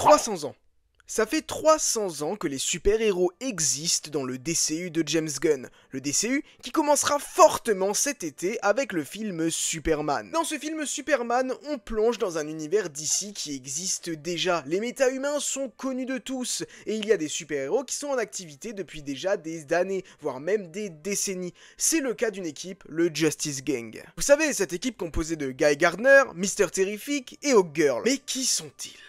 300 ans. Ça fait 300 ans que les super-héros existent dans le DCU de James Gunn. Le DCU qui commencera fortement cet été avec le film Superman. Dans ce film Superman, on plonge dans un univers DC qui existe déjà. Les méta-humains sont connus de tous, et il y a des super-héros qui sont en activité depuis déjà des années, voire même des décennies. C'est le cas d'une équipe, le Justice Gang. Vous savez, cette équipe composée de Guy Gardner, Mr. Terrific et Hawkgirl. Mais qui sont-ils ?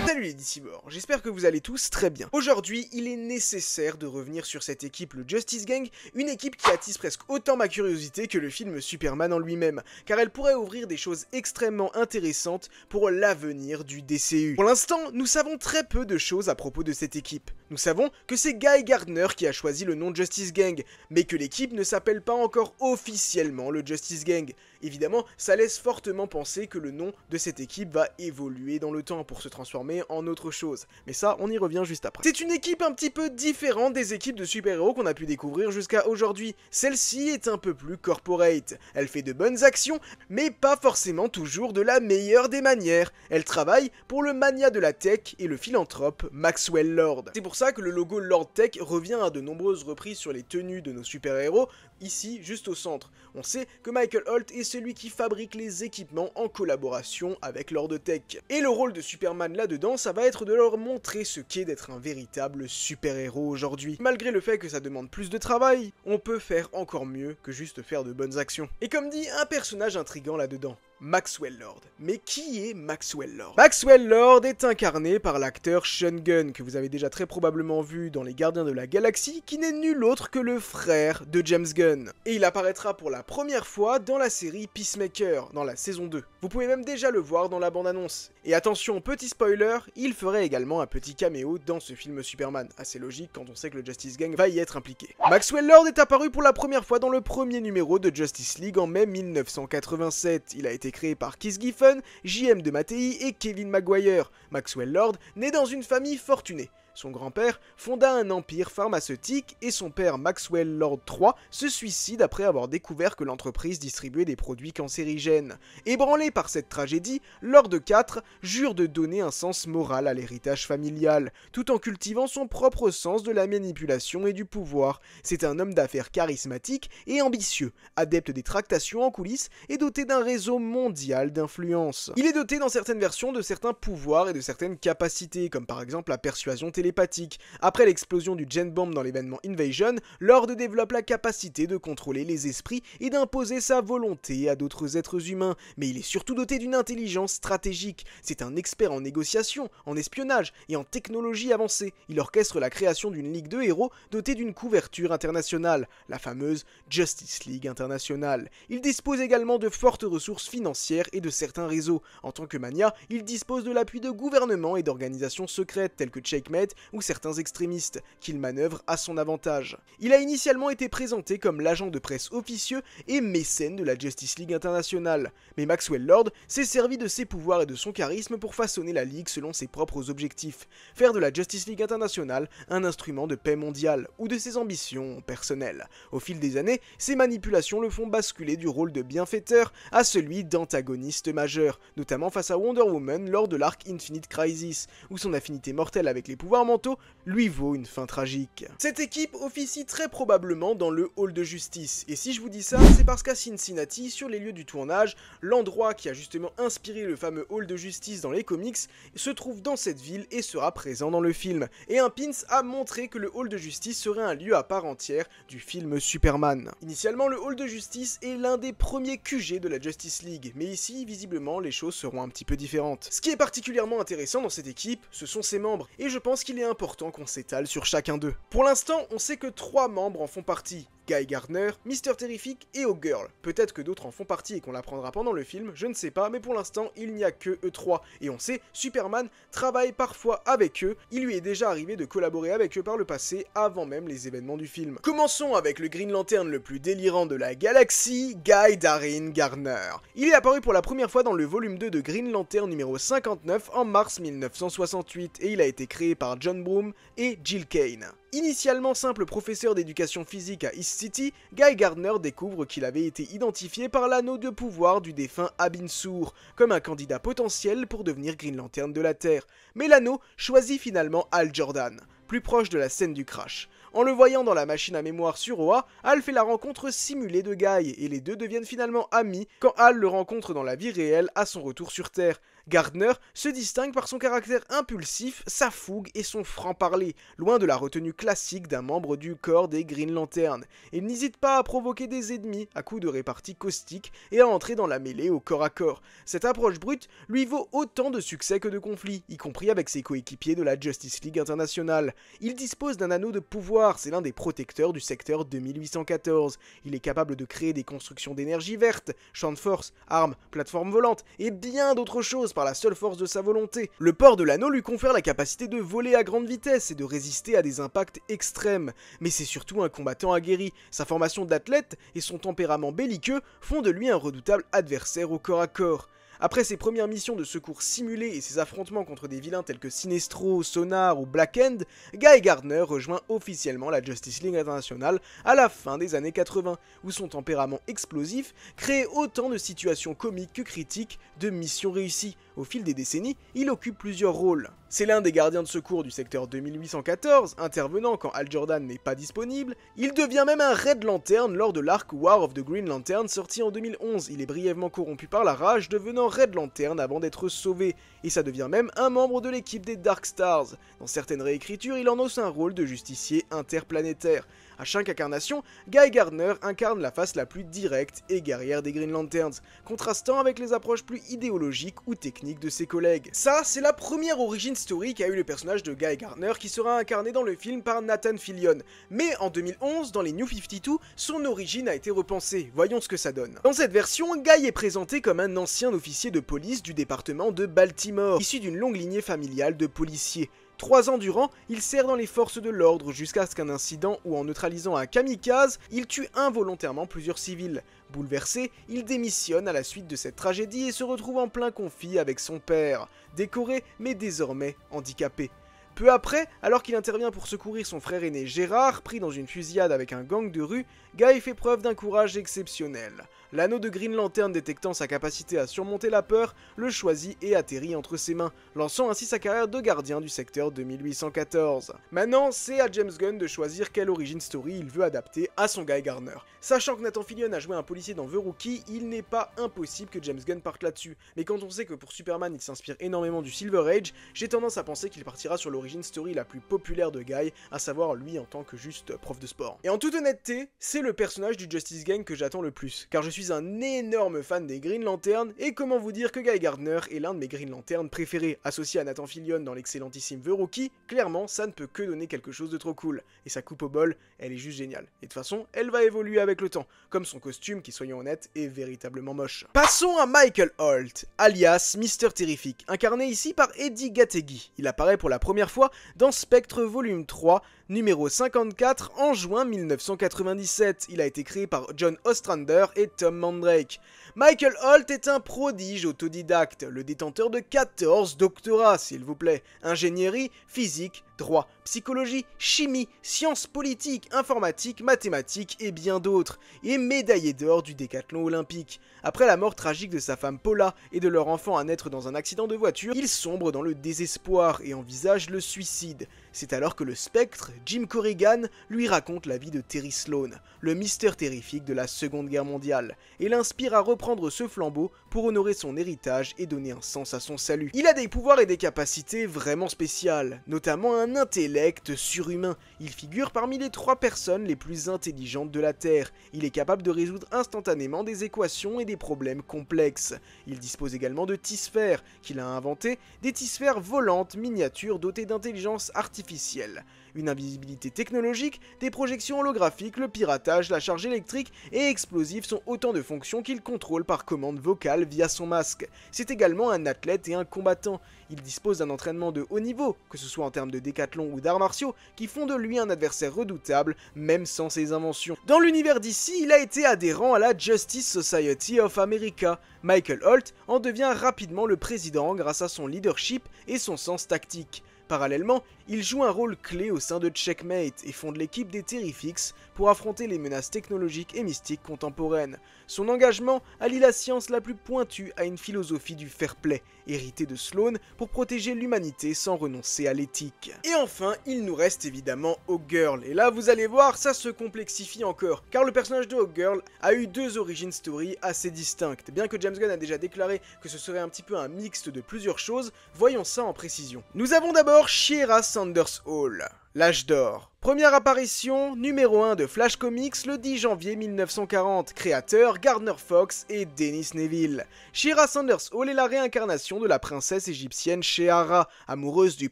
Salut les DCbords, j'espère que vous allez tous très bien. Aujourd'hui, il est nécessaire de revenir sur cette équipe, le Justice Gang, une équipe qui attise presque autant ma curiosité que le film Superman en lui-même, car elle pourrait ouvrir des choses extrêmement intéressantes pour l'avenir du DCU. Pour l'instant, nous savons très peu de choses à propos de cette équipe. Nous savons que c'est Guy Gardner qui a choisi le nom Justice Gang, mais que l'équipe ne s'appelle pas encore officiellement le Justice Gang. Évidemment, ça laisse fortement penser que le nom de cette équipe va évoluer dans le temps pour se transformer en autre chose. Mais ça, on y revient juste après. C'est une équipe un petit peu différente des équipes de super-héros qu'on a pu découvrir jusqu'à aujourd'hui. Celle-ci est un peu plus corporate. Elle fait de bonnes actions, mais pas forcément toujours de la meilleure des manières. Elle travaille pour le mania de la tech et le philanthrope Maxwell Lord. C'est pour ça que le logo Lord Tech revient à de nombreuses reprises sur les tenues de nos super-héros, ici, juste au centre. On sait que Michael Holt est celui qui fabrique les équipements en collaboration avec Lord Tech. Et le rôle de Superman là-dedans, ça va être de leur montrer ce qu'est d'être un véritable super-héros aujourd'hui. Malgré le fait que ça demande plus de travail, on peut faire encore mieux que juste faire de bonnes actions. Et comme dit, un personnage intriguant là-dedans. Maxwell Lord. Mais qui est Maxwell Lord ? Maxwell Lord est incarné par l'acteur Sean Gunn, que vous avez déjà très probablement vu dans Les Gardiens de la Galaxie, qui n'est nul autre que le frère de James Gunn. Et il apparaîtra pour la première fois dans la série Peacemaker, dans la saison 2. Vous pouvez même déjà le voir dans la bande-annonce. Et attention, petit spoiler, il ferait également un petit caméo dans ce film Superman. Assez logique quand on sait que le Justice Gang va y être impliqué. Maxwell Lord est apparu pour la première fois dans le premier numéro de Justice League en mai 1987. Il a été créé par Keith Giffen, J.M. de Mattei et Kevin Maguire. Maxwell Lord naît dans une famille fortunée. Son grand-père fonda un empire pharmaceutique et son père Maxwell Lord III se suicide après avoir découvert que l'entreprise distribuait des produits cancérigènes. Ébranlé par cette tragédie, Lord IV jure de donner un sens moral à l'héritage familial, tout en cultivant son propre sens de la manipulation et du pouvoir. C'est un homme d'affaires charismatique et ambitieux, adepte des tractations en coulisses et doté d'un réseau mondial d'influence. Il est doté dans certaines versions de certains pouvoirs et de certaines capacités, comme par exemple la persuasion télépathique. Après l'explosion du Gen Bomb dans l'événement Invasion, Lord développe la capacité de contrôler les esprits et d'imposer sa volonté à d'autres êtres humains, mais il est surtout doté d'une intelligence stratégique. C'est un expert en négociation, en espionnage et en technologie avancée. Il orchestre la création d'une ligue de héros dotée d'une couverture internationale, la fameuse Justice League internationale. Il dispose également de fortes ressources financières et de certains réseaux. En tant que mania, il dispose de l'appui de gouvernements et d'organisations secrètes telles que Checkmate ou certains extrémistes, qu'il manœuvre à son avantage. Il a initialement été présenté comme l'agent de presse officieux et mécène de la Justice League internationale, mais Maxwell Lord s'est servi de ses pouvoirs et de son charisme pour façonner la Ligue selon ses propres objectifs, faire de la Justice League internationale un instrument de paix mondiale, ou de ses ambitions personnelles. Au fil des années, ces manipulations le font basculer du rôle de bienfaiteur à celui d'antagoniste majeur, notamment face à Wonder Woman lors de l'arc Infinite Crisis, où son affinité mortelle avec les pouvoirs mentaux lui vaut une fin tragique. Cette équipe officie très probablement dans le Hall de Justice, et si je vous dis ça, c'est parce qu'à Cincinnati, sur les lieux du tournage, l'endroit qui a justement inspiré le fameux Hall de Justice dans les comics se trouve dans cette ville et sera présent dans le film. Et un pins a montré que le Hall de Justice serait un lieu à part entière du film Superman. Initialement, le Hall de Justice est l'un des premiers QG de la Justice League, mais ici, visiblement, les choses seront un petit peu différentes. Ce qui est particulièrement intéressant dans cette équipe, ce sont ses membres, et je pense qu'il est important qu'on s'étale sur chacun d'eux. Pour l'instant, on sait que 3 membres en font partie. Guy Gardner, Mr. Terrific et Hawkgirl. Peut-être que d'autres en font partie et qu'on l'apprendra pendant le film, je ne sais pas, mais pour l'instant, il n'y a que eux 3. Et on sait, Superman travaille parfois avec eux, il lui est déjà arrivé de collaborer avec eux par le passé, avant même les événements du film. Commençons avec le Green Lantern le plus délirant de la galaxie, Guy Darren Gardner. Il est apparu pour la première fois dans le volume 2 de Green Lantern numéro 59 en mars 1968, et il a été créé par John Broome et Jill Kane. Initialement simple professeur d'éducation physique à East City, Guy Gardner découvre qu'il avait été identifié par l'anneau de pouvoir du défunt Abin Sur comme un candidat potentiel pour devenir Green Lantern de la Terre. Mais l'anneau choisit finalement Hal Jordan, plus proche de la scène du crash. En le voyant dans la machine à mémoire sur Oa, Hal fait la rencontre simulée de Guy et les deux deviennent finalement amis quand Hal le rencontre dans la vie réelle à son retour sur Terre. Gardner se distingue par son caractère impulsif, sa fougue et son franc-parler, loin de la retenue classique d'un membre du corps des Green Lantern. Il n'hésite pas à provoquer des ennemis à coups de répartie caustique et à entrer dans la mêlée au corps à corps. Cette approche brute lui vaut autant de succès que de conflits, y compris avec ses coéquipiers de la Justice League internationale. Il dispose d'un anneau de pouvoir, c'est l'un des protecteurs du secteur 2814. Il est capable de créer des constructions d'énergie verte, champs de force, armes, plateformes volantes et bien d'autres choses par la seule force de sa volonté. Le port de l'anneau lui confère la capacité de voler à grande vitesse et de résister à des impacts extrêmes. Mais c'est surtout un combattant aguerri. Sa formation d'athlète et son tempérament belliqueux font de lui un redoutable adversaire au corps à corps. Après ses premières missions de secours simulées et ses affrontements contre des vilains tels que Sinestro, Sonar ou Black End, Guy Gardner rejoint officiellement la Justice League internationale à la fin des années 80, où son tempérament explosif crée autant de situations comiques que critiques de missions réussies. Au fil des décennies, il occupe plusieurs rôles. C'est l'un des gardiens de secours du secteur 2814, intervenant quand Hal Jordan n'est pas disponible. Il devient même un Red Lantern lors de l'arc War of the Green Lantern sorti en 2011. Il est brièvement corrompu par la rage, devenant Red Lantern avant d'être sauvé. Et ça devient même un membre de l'équipe des Dark Stars. Dans certaines réécritures, il endosse un rôle de justicier interplanétaire. À chaque incarnation, Guy Gardner incarne la face la plus directe et guerrière des Green Lanterns, contrastant avec les approches plus idéologiques ou techniques de ses collègues. Ça, c'est la première origin story qu'a eu le personnage de Guy Gardner qui sera incarné dans le film par Nathan Fillion. Mais en 2011, dans les New 52, son origine a été repensée. Voyons ce que ça donne. Dans cette version, Guy est présenté comme un ancien officier de police du département de Baltimore, issu d'une longue lignée familiale de policiers. 3 ans durant, il sert dans les forces de l'ordre jusqu'à ce qu'un incident où en neutralisant un kamikaze, il tue involontairement plusieurs civils. Bouleversé, il démissionne à la suite de cette tragédie et se retrouve en plein conflit avec son père, décoré mais désormais handicapé. Peu après, alors qu'il intervient pour secourir son frère aîné Gérard, pris dans une fusillade avec un gang de rue, Guy fait preuve d'un courage exceptionnel. L'anneau de Green Lantern détectant sa capacité à surmonter la peur, le choisit et atterrit entre ses mains, lançant ainsi sa carrière de gardien du secteur 2814. Maintenant, c'est à James Gunn de choisir quelle origin story il veut adapter à son Guy Gardner. Sachant que Nathan Fillion a joué un policier dans The Rookie, il n'est pas impossible que James Gunn parte là-dessus. Mais quand on sait que pour Superman il s'inspire énormément du Silver Age, j'ai tendance à penser qu'il partira sur l'origin story la plus populaire de Guy, à savoir lui en tant que juste prof de sport. Et en toute honnêteté, c'est le personnage du Justice Gang que j'attends le plus, car je suis un énorme fan des Green Lantern, et comment vous dire que Guy Gardner est l'un de mes Green Lantern préférés. Associé à Nathan Fillion dans l'excellentissime The Rookie, clairement ça ne peut que donner quelque chose de trop cool. Et sa coupe au bol, elle est juste géniale. Et de toute façon, elle va évoluer avec le temps, comme son costume qui, soyons honnêtes, est véritablement moche. Passons à Michael Holt, alias Mr. Terrific, incarné ici par Eddie Gattegi. Il apparaît pour la première fois dans Spectre Volume 3, numéro 54, en juin 1997. Il a été créé par John Ostrander et Tom Mandrake. Michael Holt est un prodige autodidacte, le détenteur de 14 doctorats, s'il vous plaît. Ingénierie, physique, droit, psychologie, chimie, sciences politiques, informatique, mathématiques et bien d'autres, et médaillé d'or du décathlon olympique. Après la mort tragique de sa femme Paula et de leur enfant à naître dans un accident de voiture, il sombre dans le désespoir et envisage le suicide. C'est alors que le Spectre, Jim Corrigan, lui raconte la vie de Terry Sloan, le Mister Terrifique de la Seconde Guerre mondiale, et l'inspire à reprendre ce flambeau pour honorer son héritage et donner un sens à son salut. Il a des pouvoirs et des capacités vraiment spéciales, notamment un intellect surhumain. Il figure parmi les 3 personnes les plus intelligentes de la Terre. Il est capable de résoudre instantanément des équations et des problèmes complexes. Il dispose également de T-sphères, qu'il a inventées, des T-sphères volantes miniatures dotées d'intelligence artificielle. Une invisibilité technologique, des projections holographiques, le piratage, la charge électrique et explosive sont autant de fonctions qu'il contrôle par commande vocale via son masque. C'est également un athlète et un combattant. Il dispose d'un entraînement de haut niveau, que ce soit en termes de décathlon ou d'arts martiaux, qui font de lui un adversaire redoutable, même sans ses inventions. Dans l'univers d'ici, il a été adhérent à la Justice Society of America. Michael Holt en devient rapidement le président grâce à son leadership et son sens tactique. Parallèlement, il joue un rôle clé au sein de Checkmate et fonde l'équipe des Terrifics pour affronter les menaces technologiques et mystiques contemporaines. Son engagement allie la science la plus pointue à une philosophie du fair play, héritée de Sloan pour protéger l'humanité sans renoncer à l'éthique. Et enfin, il nous reste évidemment Hawkgirl, et là vous allez voir, ça se complexifie encore, car le personnage de Hawkgirl a eu deux origin story assez distinctes. Bien que James Gunn a déjà déclaré que ce serait un petit peu un mixte de plusieurs choses, voyons ça en précision. Nous avons d'abord Shiera Sanders Hall, l'âge d'or. Première apparition, numéro 1 de Flash Comics le 10 janvier 1940, créateur Gardner Fox et Dennis Neville. Shiera Sanders Hall est la réincarnation de la princesse égyptienne Sheara, amoureuse du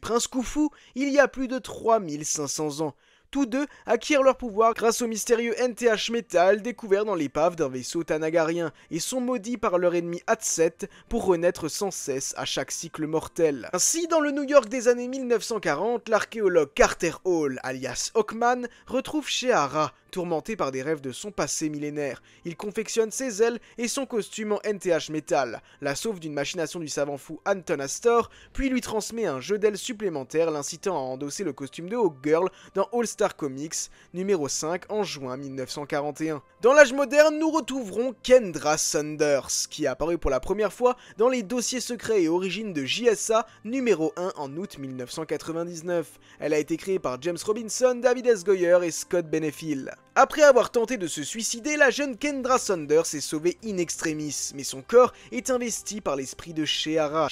prince Khufu il y a plus de 3500 ans. Tous deux acquièrent leur pouvoir grâce au mystérieux NTH Metal découvert dans l'épave d'un vaisseau tanagarien et sont maudits par leur ennemi Hatset pour renaître sans cesse à chaque cycle mortel. Ainsi, dans le New York des années 1940, l'archéologue Carter Hall, alias Hawkman, retrouve Sheara, tourmenté par des rêves de son passé millénaire. Il confectionne ses ailes et son costume en NTH Metal, la sauve d'une machination du savant fou Anton Astor, puis lui transmet un jeu d'ailes supplémentaire l'incitant à endosser le costume de Hawkgirl dans All Star Comics, numéro 5 en juin 1941. Dans l'âge moderne, nous retrouverons Kendra Saunders, qui est apparu pour la première fois dans les dossiers secrets et origines de JSA, numéro 1 en août 1999. Elle a été créée par James Robinson, David S. Goyer et Scott Benefiel. Après avoir tenté de se suicider, la jeune Kendra Saunders est sauvée in extremis, mais son corps est investi par l'esprit de Sheara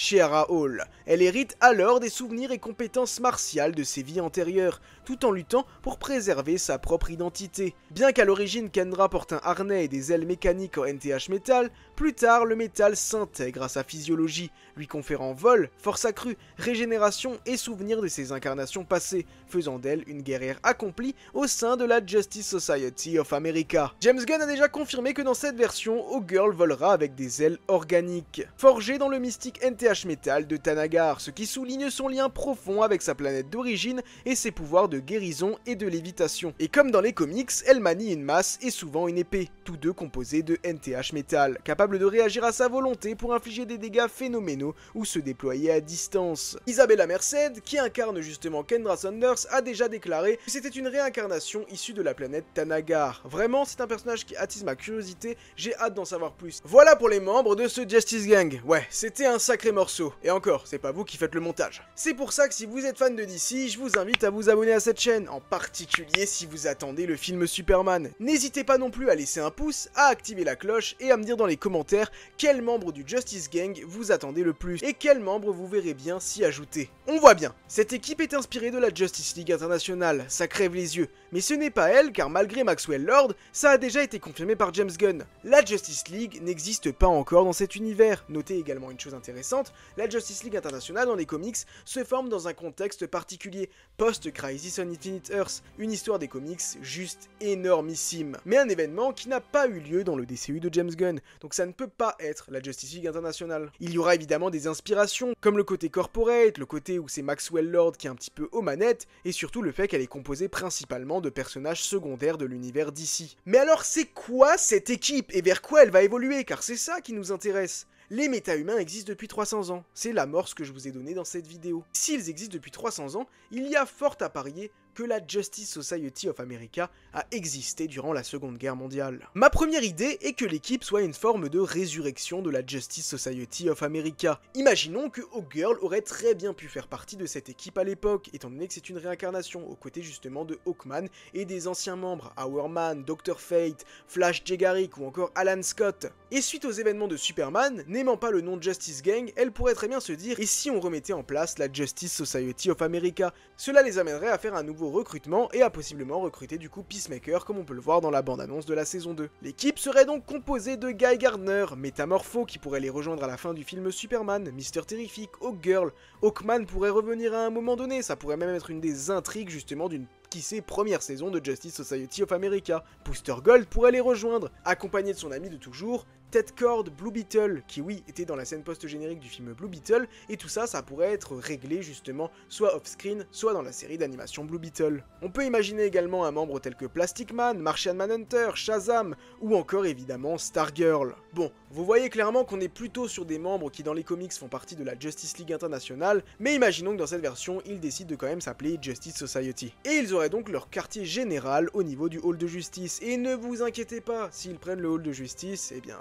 Hall. Elle hérite alors des souvenirs et compétences martiales de ses vies antérieures, tout en luttant pour préserver sa propre identité. Bien qu'à l'origine Kendra porte un harnais et des ailes mécaniques en NTH Metal, plus tard le métal s'intègre à sa physiologie, lui conférant vol, force accrue, régénération et souvenirs de ses incarnations passées, faisant d'elle une guerrière accomplie au sein de la Justice Society of America. James Gunn a déjà confirmé que dans cette version, Hawkgirl volera avec des ailes organiques, forgées dans le mystique NTH Metal de Thanagar, ce qui souligne son lien profond avec sa planète d'origine et ses pouvoirs de guérison et de lévitation. Et comme dans les comics, elle manie une masse et souvent une épée, tous deux composés de NTH Metal, capables de réagir à sa volonté pour infliger des dégâts phénoménaux ou se déployer à distance. Isabella Merced, qui incarne justement Kendra Saunders, a déjà déclaré que c'était une réincarnation issue de la planète Thanagar. Vraiment, c'est un personnage qui attise ma curiosité, j'ai hâte d'en savoir plus. Voilà pour les membres de ce Justice Gang. Ouais, c'était un sacré morceau. Et encore, c'est pas vous qui faites le montage. C'est pour ça que si vous êtes fan de DC, je vous invite à vous abonner à cette chaîne, en particulier si vous attendez le film Superman. N'hésitez pas non plus à laisser un pouce, à activer la cloche et à me dire dans les commentaires quel membre du Justice Gang vous attendez le plus et quel membre vous verrez bien s'y ajouter. On voit bien, cette équipe est inspirée de la Justice League internationale, ça crève les yeux, mais ce n'est pas elle car malgré Maxwell Lord, ça a déjà été confirmé par James Gunn. La Justice League n'existe pas encore dans cet univers. Notez également une chose intéressante, la Justice League internationale dans les comics se forme dans un contexte particulier, post-Crisis on Infinite Earth, une histoire des comics juste énormissime, mais un événement qui n'a pas eu lieu dans le DCU de James Gunn, donc ça ne peut pas être la Justice League internationale. Il y aura évidemment des inspirations, comme le côté corporate, le côté où c'est Maxwell Lord qui est un petit peu aux manettes, et surtout le fait qu'elle est composée principalement de personnages secondaires de l'univers d'ici. Mais alors c'est quoi cette équipe et vers quoi elle va évoluer, car c'est ça qui nous intéresse. Les méta-humains existent depuis 300 ans, c'est l'amorce que je vous ai donnée dans cette vidéo. S'ils existent depuis 300 ans, il y a fort à parier que la Justice Society of America a existé durant la Seconde Guerre mondiale. Ma première idée est que l'équipe soit une forme de résurrection de la Justice Society of America. Imaginons que Hawkgirl aurait très bien pu faire partie de cette équipe à l'époque, étant donné que c'est une réincarnation, aux côtés justement de Hawkman et des anciens membres, Hourman, Dr. Fate, Flash J. Garrick ou encore Alan Scott. Et suite aux événements de Superman, n'aimant pas le nom Justice Gang, elle pourrait très bien se dire « Et si on remettait en place la Justice Society of America ?» Cela les amènerait à faire un nouveau recrutement et à possiblement recruter du coup Peacemaker comme on peut le voir dans la bande-annonce de la saison 2. L'équipe serait donc composée de Guy Gardner, Métamorpho qui pourrait les rejoindre à la fin du film Superman, Mr. Terrific, Hawkgirl, Hawkman pourrait revenir à un moment donné, ça pourrait même être une des intrigues justement d'une qui sait première saison de Justice Society of America. Booster Gold pourrait les rejoindre, accompagné de son ami de toujours, Ted Kord, Blue Beetle, qui oui, était dans la scène post-générique du film Blue Beetle, et tout ça, ça pourrait être réglé justement soit off-screen, soit dans la série d'animation Blue Beetle. On peut imaginer également un membre tel que Plastic Man, Martian Manhunter, Shazam, ou encore évidemment Stargirl. Bon, vous voyez clairement qu'on est plutôt sur des membres qui dans les comics font partie de la Justice League internationale, mais imaginons que dans cette version, ils décident de quand même s'appeler Justice Society. Et ils auraient donc leur quartier général au niveau du Hall de Justice, et ne vous inquiétez pas, s'ils prennent le Hall de Justice, eh bien...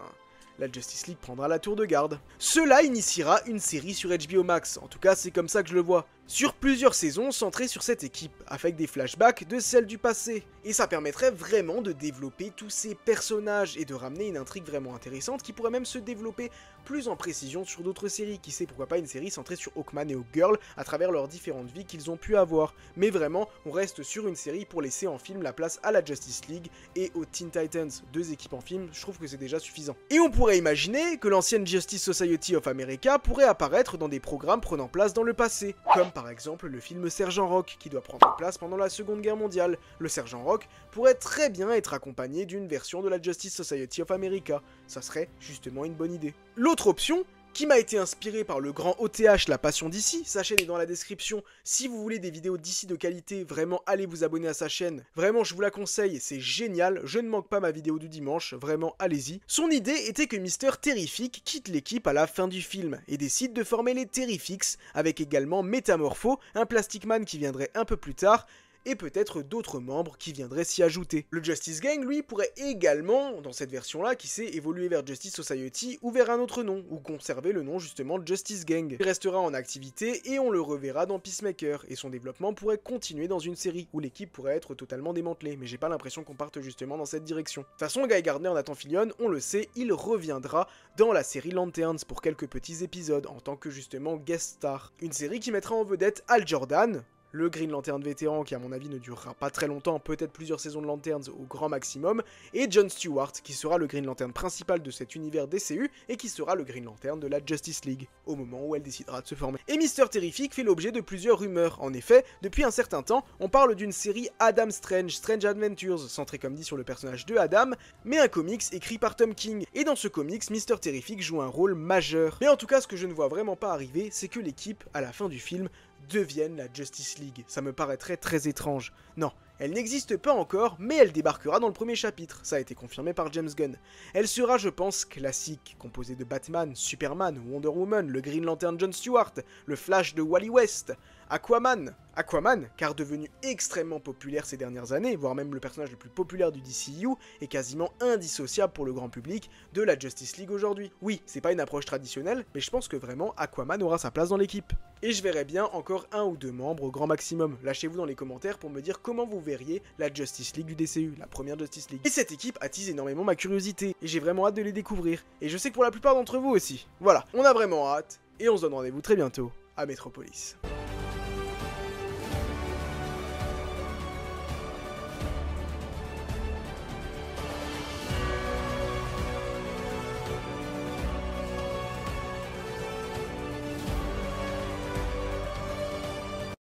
la Justice League prendra la tour de garde. Cela initiera une série sur HBO Max, en tout cas c'est comme ça que je le vois. Sur plusieurs saisons centrées sur cette équipe, avec des flashbacks de celles du passé. Et ça permettrait vraiment de développer tous ces personnages et de ramener une intrigue vraiment intéressante qui pourrait même se développer plus en précision sur d'autres séries. Qui sait, pourquoi pas une série centrée sur Hawkman et Hawkgirl à travers leurs différentes vies qu'ils ont pu avoir. Mais vraiment, on reste sur une série pour laisser en film la place à la Justice League et aux Teen Titans. 2 équipes en film, je trouve que c'est déjà suffisant. Et on pourrait imaginer que l'ancienne Justice Society of America pourrait apparaître dans des programmes prenant place dans le passé, comme par exemple le film Sergent Rock qui doit prendre place pendant la Seconde Guerre mondiale. Le Sergent Rock pourrait très bien être accompagné d'une version de la Justice Society of America. Ça serait justement une bonne idée. L'autre option, qui m'a été inspiré par le grand OTH La Passion d'ici, sa chaîne est dans la description. Si vous voulez des vidéos d'ici de qualité, vraiment allez vous abonner à sa chaîne. Vraiment je vous la conseille, c'est génial, je ne manque pas ma vidéo du dimanche, vraiment allez-y. Son idée était que Mister Terrific quitte l'équipe à la fin du film et décide de former les Terrifics, avec également Métamorpho, un Plastic Man qui viendrait un peu plus tard, et peut-être d'autres membres qui viendraient s'y ajouter. Le Justice Gang, lui, pourrait également, dans cette version-là, qui sait, évoluer vers Justice Society ou vers un autre nom, ou conserver le nom justement de Justice Gang. Il restera en activité et on le reverra dans Peacemaker, et son développement pourrait continuer dans une série, où l'équipe pourrait être totalement démantelée, mais j'ai pas l'impression qu'on parte justement dans cette direction. De toute façon, Guy Gardner, Nathan Fillion, on le sait, il reviendra dans la série Lanterns pour quelques petits épisodes, en tant que justement guest star. Une série qui mettra en vedette Hal Jordan, le Green Lantern vétéran qui à mon avis ne durera pas très longtemps, peut-être plusieurs saisons de Lanterns au grand maximum, et John Stewart qui sera le Green Lantern principal de cet univers DCU et qui sera le Green Lantern de la Justice League, au moment où elle décidera de se former. Et Mister Terrific fait l'objet de plusieurs rumeurs. En effet, depuis un certain temps, on parle d'une série Adam Strange, Strange Adventures, centrée comme dit sur le personnage de Adam, mais un comics écrit par Tom King. Et dans ce comics, Mister Terrific joue un rôle majeur. Mais en tout cas, ce que je ne vois vraiment pas arriver, c'est que l'équipe, à la fin du film, devienne la Justice League. Ça me paraîtrait très étrange. Non, elle n'existe pas encore, mais elle débarquera dans le premier chapitre, ça a été confirmé par James Gunn. Elle sera, je pense, classique, composée de Batman, Superman, Wonder Woman, le Green Lantern John Stewart, le Flash de Wally West, Aquaman, car devenu extrêmement populaire ces dernières années, voire même le personnage le plus populaire du DCU, est quasiment indissociable pour le grand public de la Justice League aujourd'hui. Oui, c'est pas une approche traditionnelle, mais je pense que vraiment Aquaman aura sa place dans l'équipe. Et je verrai bien encore 1 ou 2 membres au grand maximum. Lâchez-vous dans les commentaires pour me dire comment vous verriez la Justice League du DCU, la première Justice League. Et cette équipe attise énormément ma curiosité, et j'ai vraiment hâte de les découvrir. Et je sais que pour la plupart d'entre vous aussi. Voilà, on a vraiment hâte, et on se donne rendez-vous très bientôt à Metropolis.